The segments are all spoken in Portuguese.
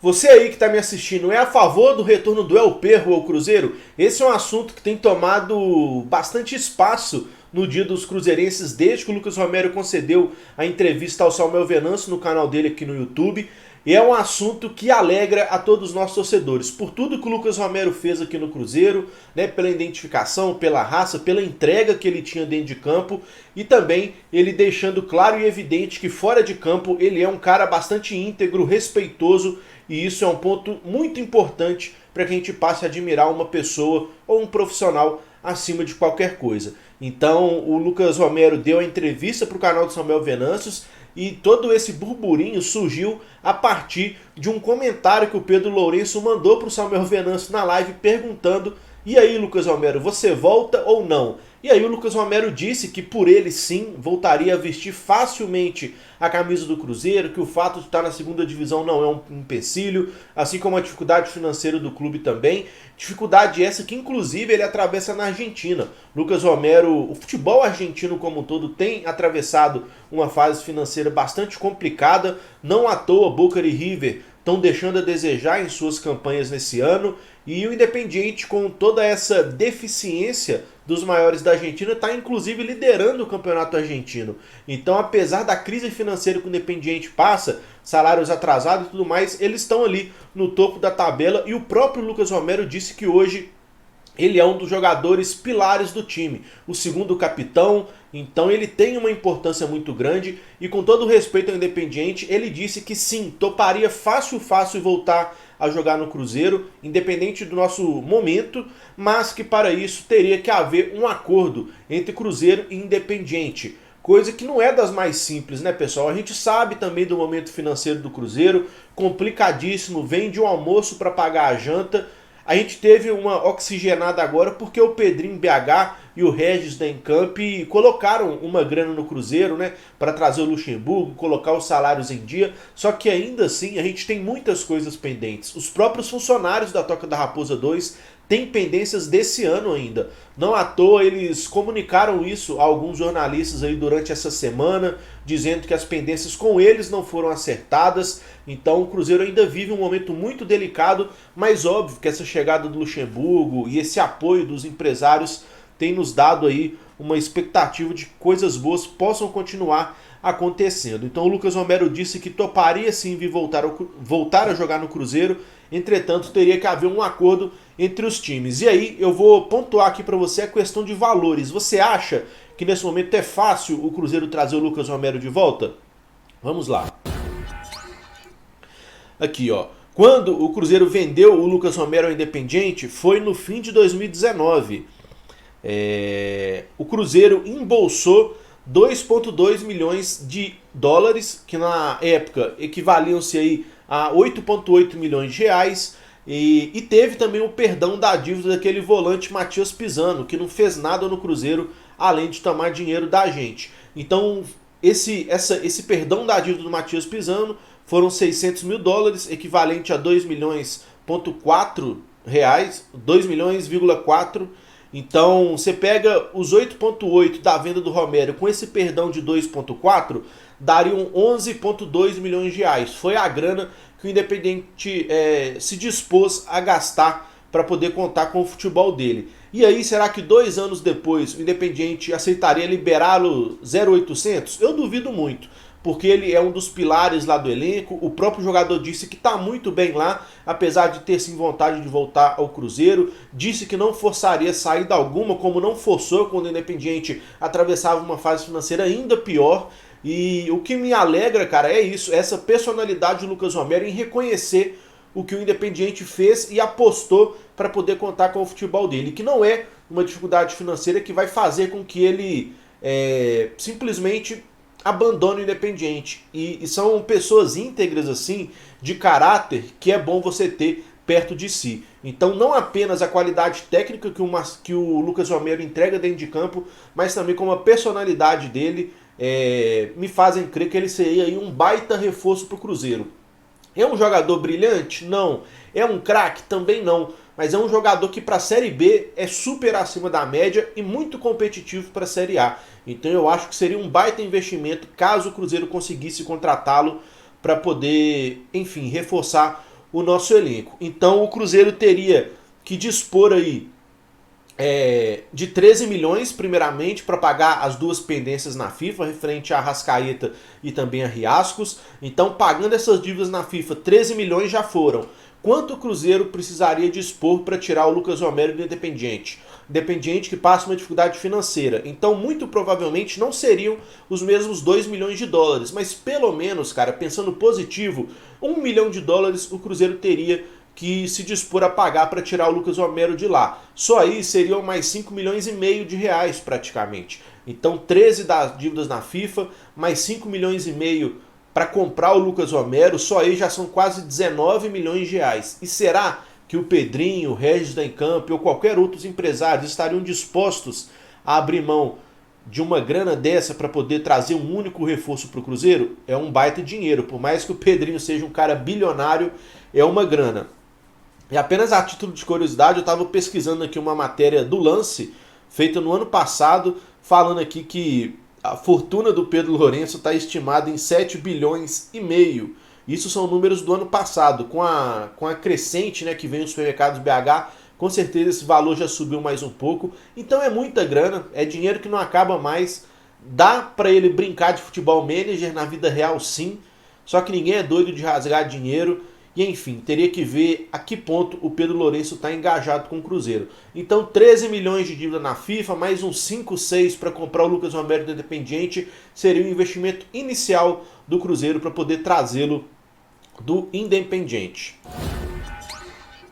Você aí que está me assistindo é a favor do retorno do El Perro ao Cruzeiro? Esse é um assunto que tem tomado bastante espaço no Dia dos Cruzeirenses desde que o Lucas Romero concedeu a entrevista ao Samuel Venâncio no canal dele aqui no YouTube. E é um assunto que alegra a todos os nossos torcedores, por tudo que o Lucas Romero fez aqui no Cruzeiro, né, pela identificação, pela raça, pela entrega que ele tinha dentro de campo e também ele deixando claro e evidente que fora de campo ele é um cara bastante íntegro, respeitoso, e isso é um ponto muito importante para que a gente passe a admirar uma pessoa ou um profissional acima de qualquer coisa. Então o Lucas Romero deu a entrevista para o canal do Samuel Venâncios e todo esse burburinho surgiu a partir de um comentário que o Pedro Lourenço mandou para o Samuel Venâncio na live perguntando: e aí, Lucas Romero, você volta ou não? E aí o Lucas Romero disse que por ele sim voltaria a vestir facilmente a camisa do Cruzeiro, que o fato de estar na segunda divisão não é um empecilho, assim como a dificuldade financeira do clube também. Dificuldade essa que inclusive ele atravessa na Argentina. Lucas Romero, o futebol argentino como um todo tem atravessado uma fase financeira bastante complicada, não à toa Boca e River estão deixando a desejar em suas campanhas nesse ano, e o Independiente, com toda essa deficiência dos maiores da Argentina, está inclusive liderando o campeonato argentino. Então, apesar da crise financeira que o Independiente passa, salários atrasados e tudo mais, eles estão ali no topo da tabela, e o próprio Lucas Romero disse que hoje ele é um dos jogadores pilares do time, o segundo capitão, então ele tem uma importância muito grande, e com todo o respeito ao Independiente, ele disse que sim, toparia fácil voltar a jogar no Cruzeiro, independente do nosso momento, mas que para isso teria que haver um acordo entre Cruzeiro e Independiente. Coisa que não é das mais simples, né, pessoal? A gente sabe também do momento financeiro do Cruzeiro, complicadíssimo, vem de um almoço para pagar a janta. A gente teve uma oxigenada agora porque o Pedrinho BH e o Regis da Encamp colocaram uma grana no Cruzeiro, né, para trazer o Luxemburgo, colocar os salários em dia, só que ainda assim a gente tem muitas coisas pendentes. Os próprios funcionários da Toca da Raposa 2 têm pendências desse ano ainda. Não à toa eles comunicaram isso a alguns jornalistas aí durante essa semana, dizendo que as pendências com eles não foram acertadas. Então o Cruzeiro ainda vive um momento muito delicado, mas óbvio que essa chegada do Luxemburgo e esse apoio dos empresários tem nos dado aí uma expectativa de que coisas boas possam continuar acontecendo. Então o Lucas Romero disse que toparia sim vir voltar a jogar no Cruzeiro, entretanto teria que haver um acordo entre os times. E aí eu vou pontuar aqui para você a questão de valores. Você acha que nesse momento é fácil o Cruzeiro trazer o Lucas Romero de volta? Vamos lá. Aqui, ó. Quando o Cruzeiro vendeu o Lucas Romero ao Independiente foi no fim de 2019. O Cruzeiro embolsou 2,2 milhões de dólares, que na época equivaliam-se aí a 8,8 milhões de reais, e teve também o perdão da dívida daquele volante Matias Pisano, que não fez nada no Cruzeiro, além de tomar dinheiro da gente. Então, esse perdão da dívida do Matias Pisano foram 600 mil dólares, equivalente a 2 milhões,4 reais, 2 milhões,4. Então, você pega os 8,8 da venda do Romero com esse perdão de 2,4, dariam 11,2 milhões de reais. Foi a grana que o Independiente se dispôs a gastar para poder contar com o futebol dele. E aí, será que 2 anos depois o Independiente aceitaria liberá-lo 0,800? Eu duvido muito, porque ele é um dos pilares lá do elenco. O próprio jogador disse que está muito bem lá, apesar de ter sim vontade de voltar ao Cruzeiro. Disse que não forçaria saída alguma, como não forçou quando o Independiente atravessava uma fase financeira ainda pior. E o que me alegra, cara, é isso, essa personalidade do Lucas Romero em reconhecer o que o Independiente fez e apostou para poder contar com o futebol dele, que não é uma dificuldade financeira que vai fazer com que ele simplesmente abandone o Independiente. E são pessoas íntegras assim, de caráter, que é bom você ter perto de si. Então não apenas a qualidade técnica que o Lucas Romero entrega dentro de campo, mas também como a personalidade dele me fazem crer que ele seria aí um baita reforço para o Cruzeiro. É um jogador brilhante? Não. É um craque? Também não. Mas é um jogador que para a Série B é super acima da média e muito competitivo para a Série A. Então eu acho que seria um baita investimento caso o Cruzeiro conseguisse contratá-lo para poder, enfim, reforçar o nosso elenco. Então o Cruzeiro teria que dispor aí de 13 milhões, primeiramente, para pagar as duas pendências na FIFA, referente a Arrascaeta e também a Riascos. Então, pagando essas dívidas na FIFA, 13 milhões já foram. Quanto o Cruzeiro precisaria dispor para tirar o Lucas Romero do Independiente? Independiente que passa uma dificuldade financeira. Então, muito provavelmente, não seriam os mesmos 2 milhões de dólares. Mas, pelo menos, cara, pensando positivo, 1 milhão de dólares o Cruzeiro teria que se dispor a pagar para tirar o Lucas Romero de lá. Só aí seriam mais 5 milhões e meio de reais praticamente. Então 13 das dívidas na FIFA, mais 5 milhões e meio para comprar o Lucas Romero, só aí já são quase 19 milhões de reais. E será que o Pedrinho, o Regis da Encamp ou qualquer outros empresários estariam dispostos a abrir mão de uma grana dessa para poder trazer um único reforço para o Cruzeiro? É um baita dinheiro. Por mais que o Pedrinho seja um cara bilionário, é uma grana. E apenas a título de curiosidade, eu estava pesquisando aqui uma matéria do Lance, feita no ano passado, falando aqui que a fortuna do Pedro Lourenço está estimada em 7 bilhões e meio. Isso são números do ano passado. Com a crescente, né, que vem os supermercados BH, com certeza esse valor já subiu mais um pouco. Então é muita grana, é dinheiro que não acaba mais. Dá para ele brincar de futebol manager na vida real, sim. Só que ninguém é doido de rasgar dinheiro. E enfim, teria que ver a que ponto o Pedro Lourenço está engajado com o Cruzeiro. Então 13 milhões de dívida na FIFA, mais uns 5, 6 para comprar o Lucas Romero do Independiente, seria o investimento inicial do Cruzeiro para poder trazê-lo do Independiente.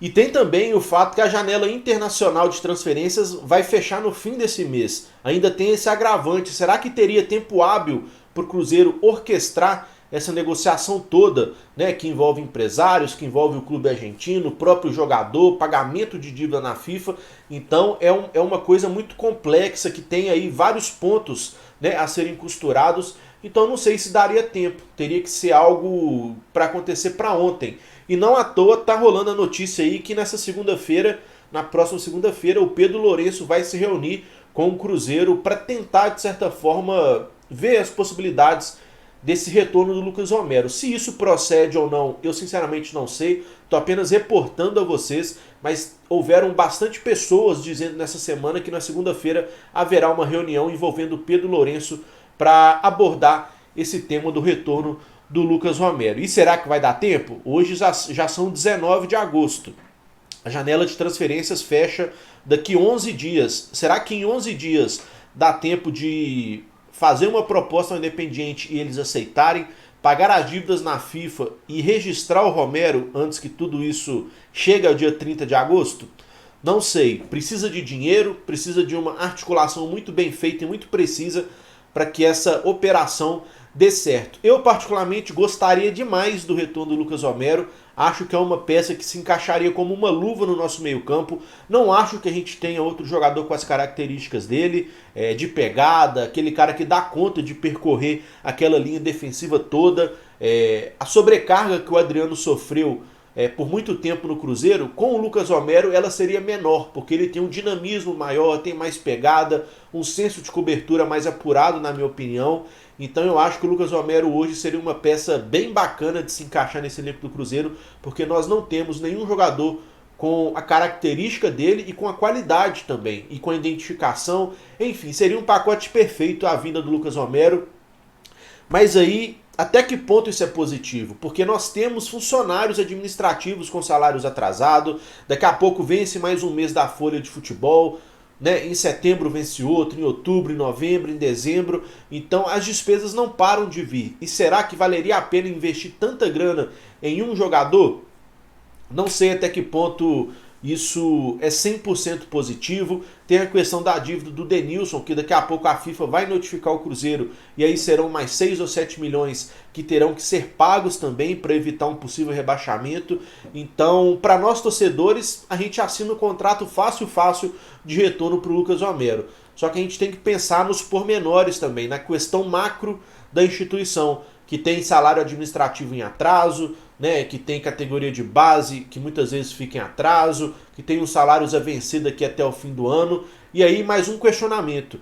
E tem também o fato que a janela internacional de transferências vai fechar no fim desse mês. Ainda tem esse agravante. Será que teria tempo hábil para o Cruzeiro orquestrar essa negociação toda, né, que envolve empresários, que envolve o clube argentino, o próprio jogador, pagamento de dívida na FIFA? Então é uma coisa muito complexa, que tem aí vários pontos, né, a serem costurados. Então não sei se daria tempo, teria que ser algo para acontecer para ontem. E não à toa tá rolando a notícia aí que nessa segunda-feira, na próxima segunda-feira, o Pedro Lourenço vai se reunir com o Cruzeiro para tentar, de certa forma, ver as possibilidades desse retorno do Lucas Romero. Se isso procede ou não, eu sinceramente não sei. Estou apenas reportando a vocês, mas houveram bastante pessoas dizendo nessa semana que na segunda-feira haverá uma reunião envolvendo o Pedro Lourenço para abordar esse tema do retorno do Lucas Romero. E será que vai dar tempo? Hoje já são 19 de agosto. A janela de transferências fecha daqui 11 dias. Será que em 11 dias dá tempo de fazer uma proposta ao Independiente e eles aceitarem, pagar as dívidas na FIFA e registrar o Romero antes que tudo isso chegue ao dia 30 de agosto? Não sei. Precisa de dinheiro, precisa de uma articulação muito bem feita e muito precisa para que essa operação dê certo. Eu particularmente gostaria demais do retorno do Lucas Romero. Acho que é uma peça que se encaixaria como uma luva no nosso meio campo. Não acho que a gente tenha outro jogador com as características dele, de pegada, aquele cara que dá conta de percorrer aquela linha defensiva toda. A sobrecarga que o Adriano sofreu por muito tempo no Cruzeiro, com o Lucas Romero ela seria menor, porque ele tem um dinamismo maior, tem mais pegada, um senso de cobertura mais apurado, na minha opinião. Então eu acho que o Lucas Romero hoje seria uma peça bem bacana de se encaixar nesse elenco do Cruzeiro, porque nós não temos nenhum jogador com a característica dele e com a qualidade também, e com a identificação. Enfim, seria um pacote perfeito a vinda do Lucas Romero. Mas aí, até que ponto isso é positivo? Porque nós temos funcionários administrativos com salários atrasados, daqui a pouco vence mais um mês da folha de futebol, né? Em setembro vence outro, em outubro, em novembro, em dezembro. Então as despesas não param de vir. E será que valeria a pena investir tanta grana em um jogador? Não sei até que ponto isso é 100% positivo. Tem a questão da dívida do Denilson, que daqui a pouco a FIFA vai notificar o Cruzeiro, e aí serão mais 6 ou 7 milhões que terão que ser pagos também para evitar um possível rebaixamento. Então, para nós torcedores, a gente assina um contrato fácil de retorno para o Lucas Romero. Só que a gente tem que pensar nos pormenores também, na questão macro da instituição, que tem salário administrativo em atraso, né, que tem categoria de base que muitas vezes fica em atraso, que tem os salários a vencer daqui até o fim do ano. E aí mais um questionamento.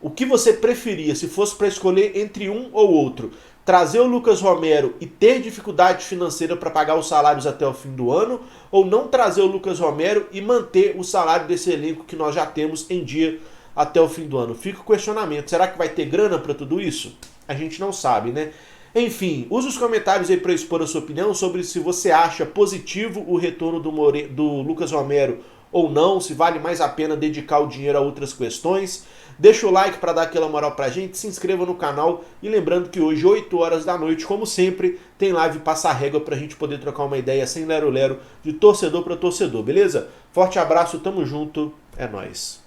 O que você preferia se fosse para escolher entre um ou outro? trazer o Lucas Romero e ter dificuldade financeira para pagar os salários até o fim do ano, ou não trazer o Lucas Romero e manter o salário desse elenco que nós já temos em dia até o fim do ano? Fica o questionamento. Será que vai ter grana para tudo isso? A gente não sabe, né? Enfim, use os comentários aí para expor a sua opinião sobre se você acha positivo o retorno do Lucas Romero ou não, se vale mais a pena dedicar o dinheiro a outras questões. Deixa o like para dar aquela moral pra gente, se inscreva no canal e lembrando que hoje, 8 horas da noite, como sempre, tem live Passa Régua pra gente poder trocar uma ideia sem lero-lero de torcedor para torcedor, beleza? Forte abraço, tamo junto, é nóis.